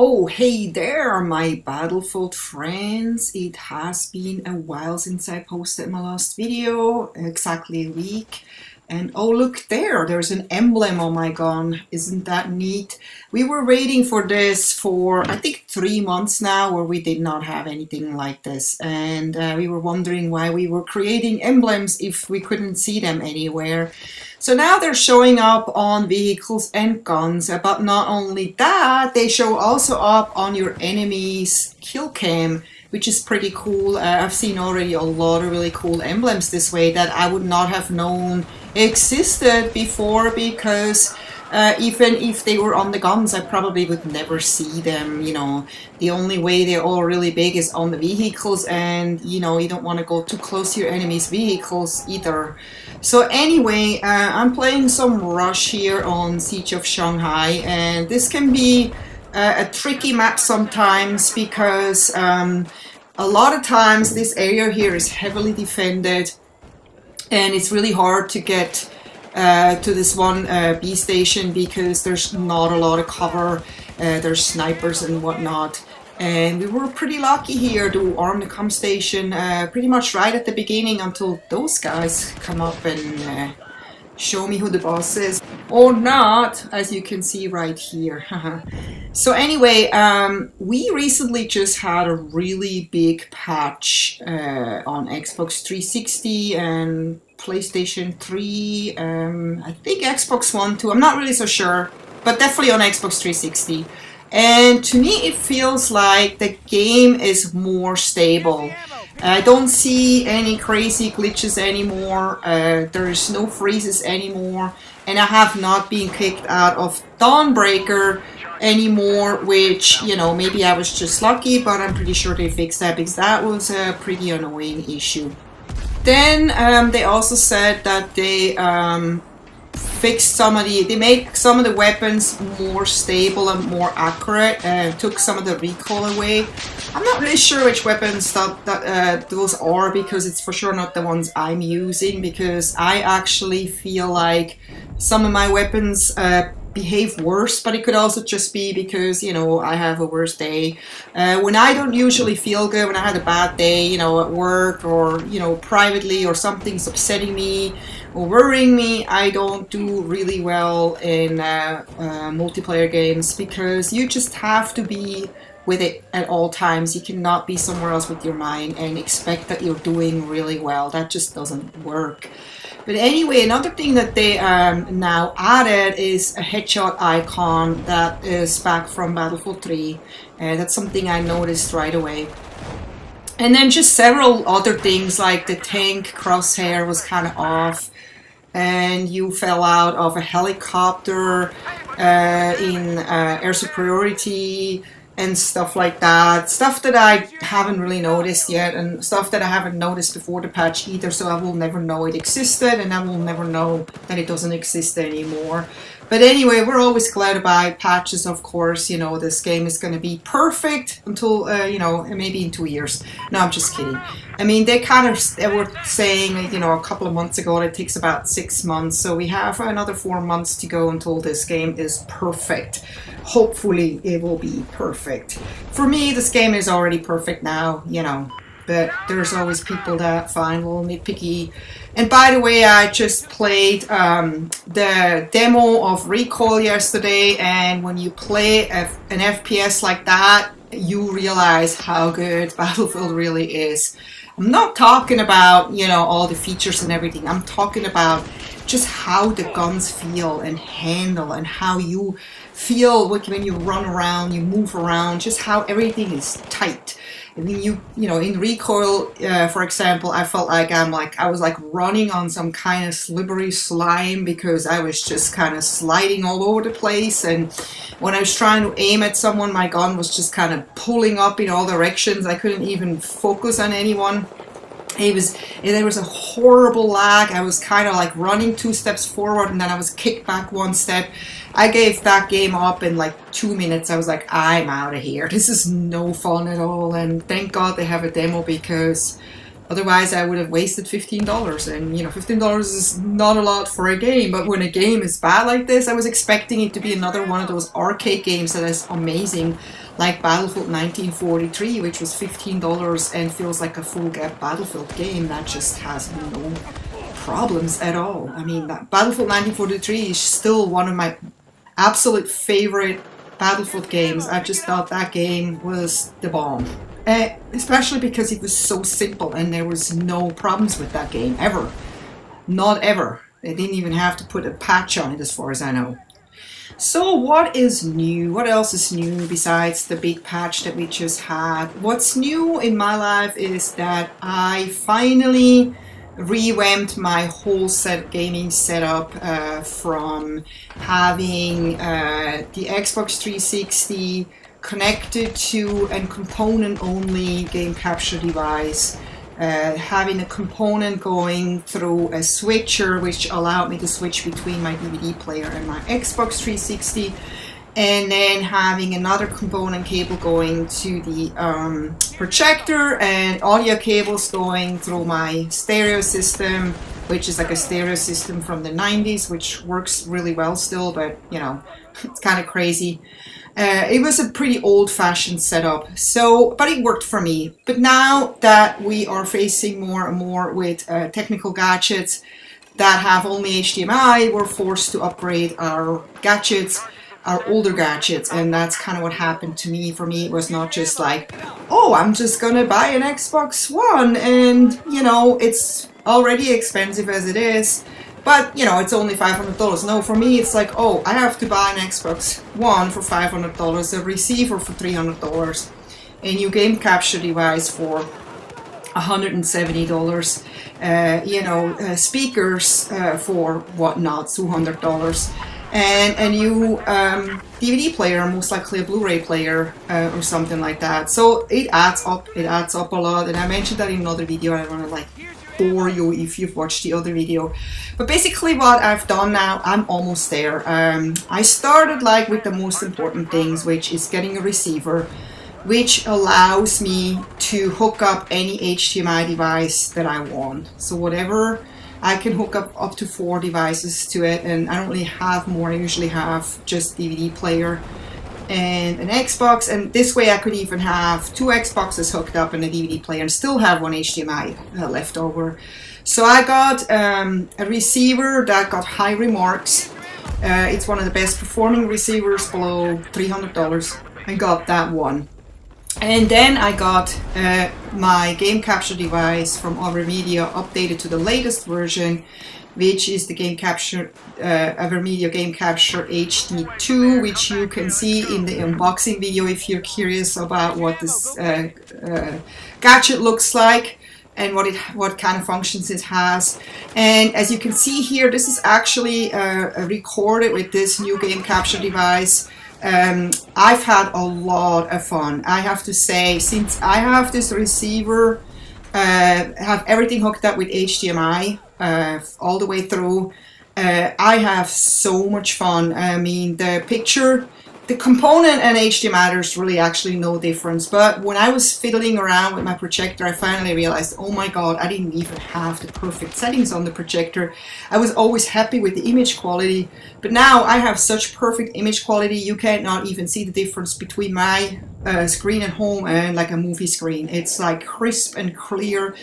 Oh, hey there, my Battlefield friends. It has been a while since I posted my last video, exactly a week. And oh, look there, there's an emblem on my gun. Isn't that neat? We were waiting for this for, I think, 3 months now, where we did not have anything like this. And we were wondering why we were creating emblems if we couldn't see them anywhere. So now they're showing up on vehicles and guns, but not only that, they show also up on your enemy's kill cam, which is pretty cool. I've seen already a lot of really cool emblems this way that I would not have known existed before, because even if they were on the guns, I probably would never see them. The only way they're all really big is on the vehicles, and you don't want to go too close to your enemy's vehicles either. So anyway, I'm playing some Rush here on Siege of Shanghai, and this can be a tricky map sometimes, because a lot of times this area here is heavily defended, and it's really hard to get to this one B station because there's not a lot of cover. There's snipers and whatnot. And we were pretty lucky here to arm the comm station pretty much right at the beginning, until those guys come up and show me who the boss is. Or not, as you can see right here. So anyway, we recently just had a really big patch on Xbox 360 and PlayStation 3, I think Xbox One too, I'm not really so sure, but definitely on Xbox 360. And to me it feels like the game is more stable. I don't see any crazy glitches anymore, there's no freezes anymore, and I have not been kicked out of Dawnbreaker anymore, which, maybe I was just lucky, but I'm pretty sure they fixed that, because that was a pretty annoying issue. Then they also said that they fixed they made some of the weapons more stable and more accurate, and took some of the recoil away. I'm not really sure which weapons those are, because it's for sure not the ones I'm using, because I actually feel like some of my weapons behave worse, but it could also just be because, I have a worse day. When I don't usually feel good, when I had a bad day, at work, or, privately, or something's upsetting me or worrying me, I don't do really well in multiplayer games, because you just have to be with it at all times. You cannot be somewhere else with your mind and expect that you're doing really well. That just doesn't work. But anyway, another thing that they now added is a headshot icon that is back from Battlefield 3. That's something I noticed right away. And then just several other things, like the tank crosshair was kind of off, and you fell out of a helicopter in air superiority, and stuff like that. Stuff that I haven't really noticed yet, and stuff that I haven't noticed before the patch either, so I will never know it existed, and I will never know that it doesn't exist anymore. But anyway, we're always glad about patches, of course. This game is going to be perfect until, maybe in 2 years. No, I'm just kidding. I mean, they were saying, a couple of months ago, that it takes about 6 months. So we have another 4 months to go until this game is perfect. Hopefully, it will be perfect. For me, this game is already perfect now, but there's always people that find a little nitpicky. And by the way, I just played the demo of Recoil yesterday, and when you play an FPS like that, you realize how good Battlefield really is. I'm not talking about, all the features and everything. I'm talking about just how the guns feel and handle, and how you feel when you run around, you move around, just how everything is tight. I mean, in Recoil, for example, I felt like I was running on some kind of slippery slime, because I was just kind of sliding all over the place. And when I was trying to aim at someone, my gun was just kind of pulling up in all directions. I couldn't even focus on anyone. There was a horrible lag. I was kind of running 2 steps forward, and then I was kicked back 1 step. I gave that game up in 2 minutes. I was like, I'm out of here. This is no fun at all. And thank God they have a demo, because Otherwise, I would have wasted $15. And, you know, $15 is not a lot for a game. But when a game is bad like this, I was expecting it to be another one of those arcade games that is amazing, like Battlefield 1943, which was $15 and feels like a full Battlefield game that just has no problems at all. I mean, Battlefield 1943 is still one of my absolute favorite Battlefield games. I just thought that game was the bomb. Especially because it was so simple and there was no problems with that game, ever. Not ever. They didn't even have to put a patch on it as far as I know. So what is new? What else is new besides the big patch that we just had? What's new in my life is that I finally revamped my whole gaming setup from having the Xbox 360 connected to a component only game capture device, having a component going through a switcher which allowed me to switch between my DVD player and my Xbox 360, and then having another component cable going to the projector and audio cables going through my stereo system, which is like a stereo system from the 90s, which works really well still, but you know, it's kind of crazy. It was a pretty old-fashioned setup, but it worked for me. But now that we are facing more and more with technical gadgets that have only HDMI, we're forced to upgrade our gadgets, our older gadgets, and that's kind of what happened to me. For me, it was not just like, oh, I'm just gonna buy an Xbox One, and you know, it's already expensive as it is, but you know, it's only $500. No, for me it's like, oh, I have to buy an Xbox One for $500, a receiver for $300, a new game capture device for $170, you know, speakers for whatnot, $200, and a new DVD player, most likely a Blu-ray player or something like that. So it adds up a lot, and I mentioned that in another video. I don't want to like bore you if you've watched the other video, but basically what I've done now, I'm almost there. I started like with the most important things, which is getting a receiver which allows me to hook up any HDMI device that I want. So whatever, I can hook up to 4 devices to it, and I don't really have more. I usually have just DVD player and an Xbox, and this way I could even have 2 Xboxes hooked up and a DVD player and still have 1 HDMI left over. So I got a receiver that got high remarks. It's one of the best performing receivers below $300. I got that one. And then I got my game capture device from Overmedia updated to the latest version, which is the game capture, Overmedia Game Capture HD2, which you can see in the unboxing video if you're curious about what this gadget looks like and what kind of functions it has. And as you can see here, this is actually recorded with this new game capture device. I've had a lot of fun, I have to say, since I have this receiver, have everything hooked up with HDMI all the way through. I have so much fun. I mean, the component and HDMI, there's really actually no difference. But when I was fiddling around with my projector, I finally realized, oh my god, I didn't even have the perfect settings on the projector. I was always happy with the image quality, but now I have such perfect image quality, you cannot even see the difference between my screen at home and like a movie screen. It's like crisp and clear.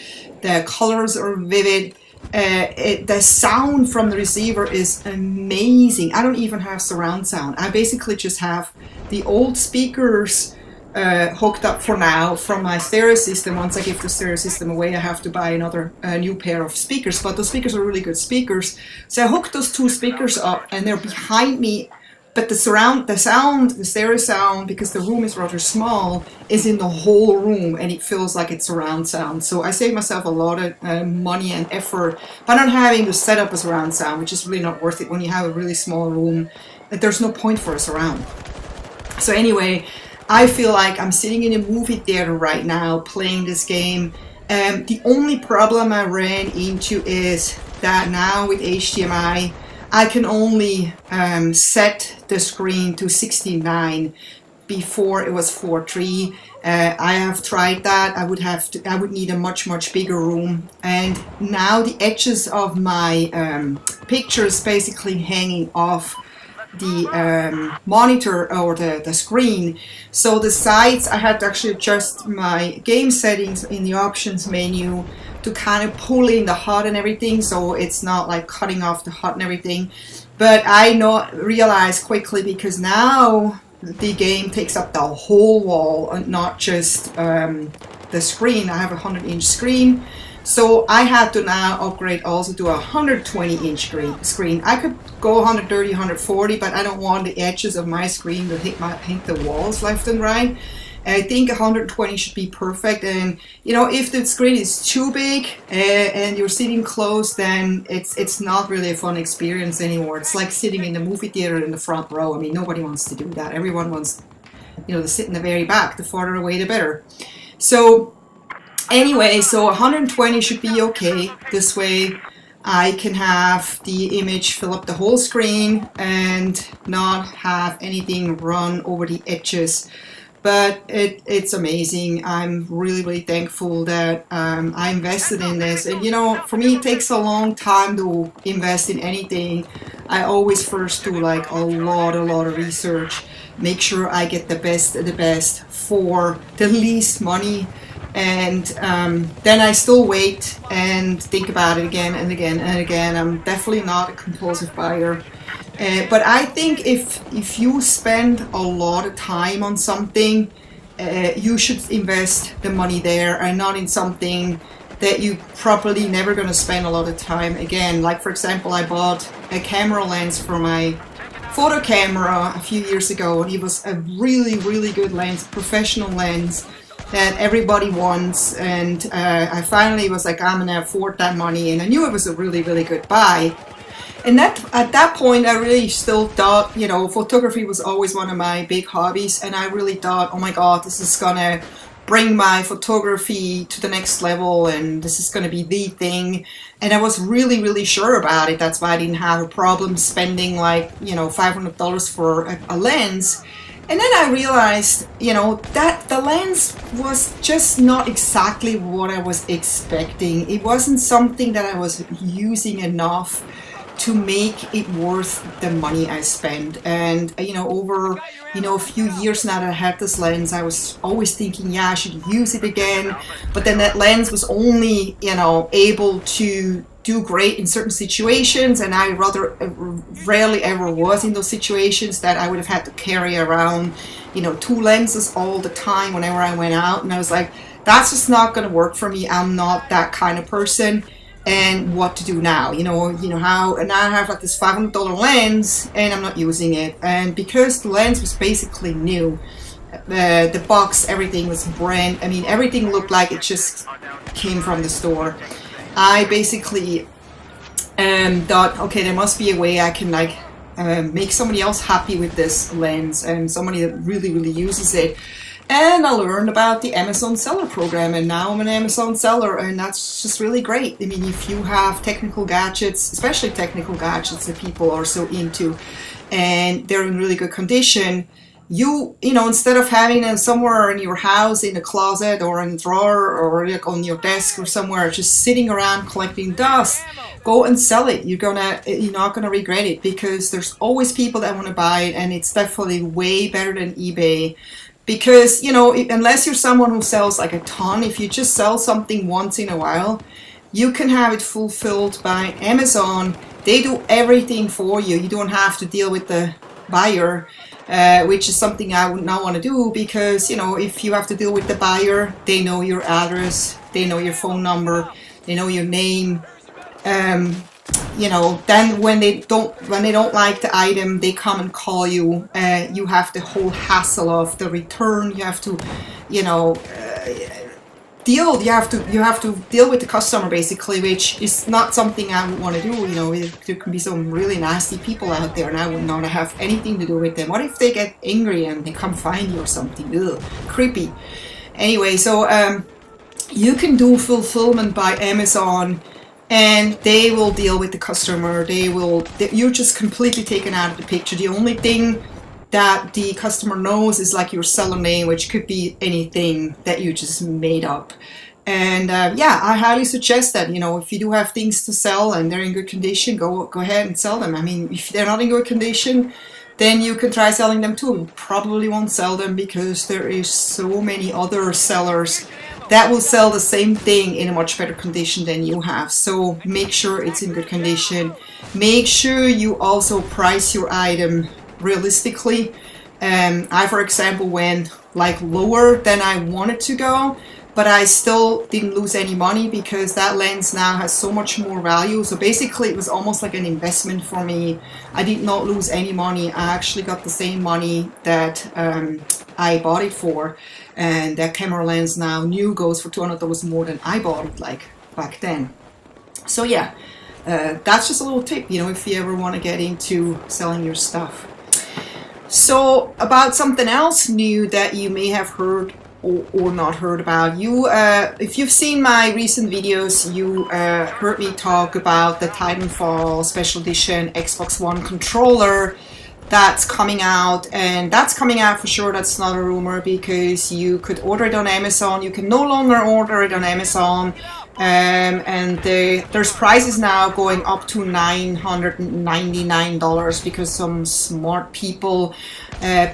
The colors are vivid. The sound from the receiver is amazing. I don't even have surround sound. I basically just have the old speakers hooked up for now from my stereo system. Once I give the stereo system away, I have to buy another new pair of speakers, but those speakers are really good speakers. So I hooked those 2 speakers up and they're behind me, but the stereo sound, because the room is rather small, is in the whole room and it feels like it's surround sound. So I saved myself a lot of money and effort by not having to set up a surround sound, which is really not worth it when you have a really small room. There's no point for a surround. So anyway, I feel like I'm sitting in a movie theater right now playing this game. The only problem I ran into is that now with HDMI, I can only set the screen to 69 before it was 4:3. I have tried that. I would need a much bigger room. And now the edges of my pictures basically hanging off the monitor or the screen. So the sides, I had to actually adjust my game settings in the options menu to kind of pull in the HUD and everything, so it's not like cutting off the HUD and everything. But I realized quickly, because now the game takes up the whole wall and not just the screen. I have a 100-inch screen, so I had to now upgrade also to a 120-inch screen. I could go 130, 140, but I don't want the edges of my screen to hit the walls left and right. I think 120 should be perfect. And you know, if the screen is too big and you're sitting close, then it's not really a fun experience anymore. It's like sitting in the movie theater in the front row. I mean, nobody wants to do that. Everyone wants, you know, to sit in the very back. The farther away, the better. So anyway, so 120 should be okay. This way I can have the image fill up the whole screen and not have anything run over the edges. But it's amazing. I'm really thankful that I invested in this. And you know, for me, it takes a long time to invest in anything. I always first do like a lot of research, make sure I get the best of the best for the least money. And then I still wait and think about it again and again and again. I'm definitely not a compulsive buyer. But I think if you spend a lot of time on something, you should invest the money there and not in something that you probably never going to spend a lot of time again. Like for example, I bought a camera lens for my photo camera a few years ago, and it was a really good lens, professional lens that everybody wants. And I finally was like, I'm gonna afford that money, and I knew it was a really good buy. And at that point, I really still thought, you know, photography was always one of my big hobbies, and I really thought, oh my God, this is gonna bring my photography to the next level, and this is gonna be the thing. And I was really sure about it. That's why I didn't have a problem spending like, you know, $500 for a lens. And then I realized, you know, that the lens was just not exactly what I was expecting. It wasn't something that I was using enough to make it worth the money I spent. And you know, over a few years now that I had this lens, I was always thinking, yeah, I should use it again. But then that lens was only, you know, able to do great in certain situations, and I rarely ever was in those situations that I would have had to carry around, you know, 2 lenses all the time whenever I went out. And I was like, that's just not going to work for me. I'm not that kind of person. And what to do now? You know how, and I have like this $500 lens, and I'm not using it. And because the lens was basically new, the box, everything was brand. I mean, everything looked like it just came from the store. I basically thought, okay, there must be a way I can like make somebody else happy with this lens, and somebody that really uses it. And I learned about the Amazon seller program, and now I'm an Amazon seller, and that's just really great. I mean, if you have technical gadgets, especially technical gadgets that people are so into, and they're in really good condition, you know, instead of having them somewhere in your house, in a closet or in a drawer or like on your desk or somewhere, just sitting around collecting dust, go and sell it. You're not gonna regret it, because there's always people that want to buy it, and it's definitely way better than eBay. Because, you know, unless you're someone who sells like a ton, if you just sell something once in a while, you can have it fulfilled by Amazon. They do everything for you. You don't have to deal with the buyer, which is something I would not want to do, because, you know, if you have to deal with the buyer, they know your address, they know your phone number, they know your name. You know, then when they don't like the item, they come and call you. You have the whole hassle of the return. You have to, you know, you have to deal with the customer basically, which is not something I would want to do. You know, there can be some really nasty people out there, and I would not have anything to do with them. What if they get angry and they come find you or something? Ugh, creepy. Anyway, so you can do fulfillment by Amazon, and they will deal with the customer. You're just completely taken out of the picture. The only thing that the customer knows is like your seller name, which could be anything that you just made up. And yeah, I highly suggest that, you know, if you do have things to sell and they're in good condition, go ahead and sell them. I mean, if they're not in good condition, then you can try selling them too. You probably won't sell them because there is so many other sellers that will sell the same thing in a much better condition than you have. So make sure it's in good condition. Make sure you also price your item realistically. I, for example, went like lower than I wanted to go, but I still didn't lose any money because that lens now has so much more value. So basically it was almost like an investment for me. I did not lose any money. I actually got the same money that I bought it for. And that camera lens now new goes for $200 more than I bought it like back then. So yeah, that's just a little tip, you know, if you ever want to get into selling your stuff. So about something else new that you may have heard or not heard about. If you've seen my recent videos, you heard me talk about the Titanfall Special Edition Xbox One controller that's coming out, and that's coming out for sure. That's not a rumor, because you could order it on Amazon. You can no longer order it on Amazon, and there's prices now going up to $999 because some smart people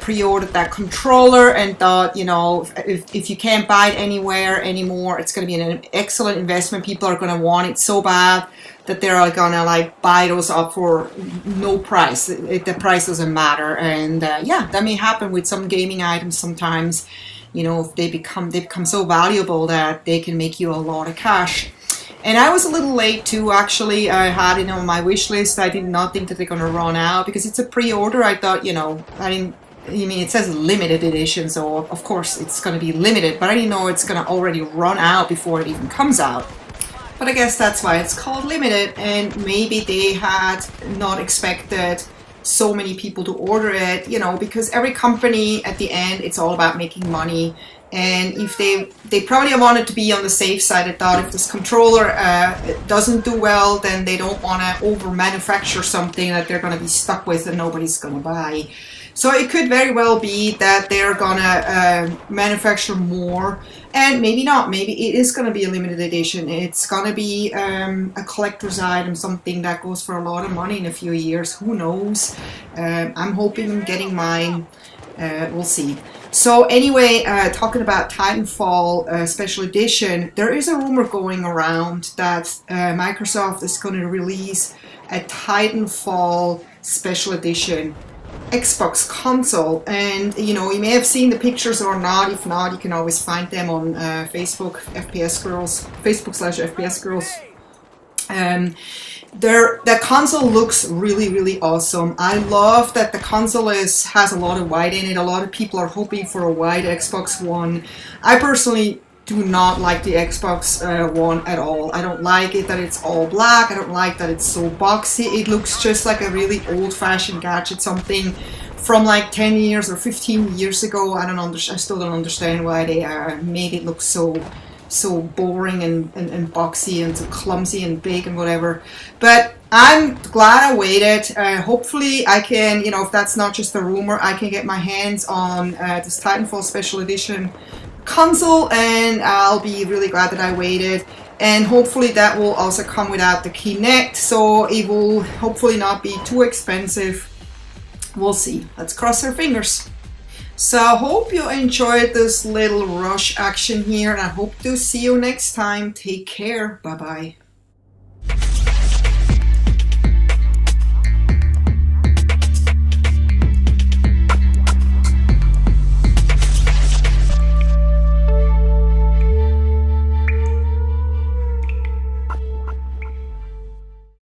pre-ordered that controller and thought, you know, if you can't buy it anywhere anymore, it's going to be an excellent investment. People are going to want it so bad that they're gonna like buy those up for no price. The price doesn't matter. And yeah, that may happen with some gaming items sometimes. You know, if they become so valuable that they can make you a lot of cash. And I was a little late too, actually. I had it on my wish list. I did not think that they're gonna run out because it's a pre-order. I thought, you know, I mean, it says limited edition, so of course it's gonna be limited, but I didn't know it's gonna already run out before it even comes out. But I guess that's why it's called limited, and maybe they had not expected so many people to order it, you know, because every company at the end, it's all about making money. And if they probably wanted to be on the safe side. I thought if this controller doesn't do well, then they don't want to over manufacture something that they're going to be stuck with and nobody's going to buy. So it could very well be that they're gonna manufacture more, and maybe not. Maybe it is gonna be a limited edition. It's gonna be a collector's item, something that goes for a lot of money in a few years. Who knows? I'm hoping I'm getting mine. We'll see. So anyway, talking about Titanfall Special Edition, there is a rumor going around that Microsoft is going to release a Titanfall Special Edition Xbox console, and you know, you may have seen the pictures or not. If not, you can always find them on Facebook, FPS Girls, Facebook/FPS Girls. The console looks really awesome. I love that the console has a lot of white in it. A lot of people are hoping for a white Xbox One. I personally do not like the Xbox One at all. I don't like it that it's all black. I don't like that it's so boxy. It looks just like a really old-fashioned gadget, something from like 10 years or 15 years ago. I still don't understand why they made it look so boring and boxy and so clumsy and big and whatever. But I'm glad I waited. Hopefully I can, you know, if that's not just a rumor, I can get my hands on this Titanfall Special Edition console, and I'll be really glad that I waited. And hopefully that will also come without the Kinect, so it will hopefully not be too expensive. We'll see. Let's cross our fingers. So I hope you enjoyed this little rush action here, and I hope to see you next time. Take care. Bye bye.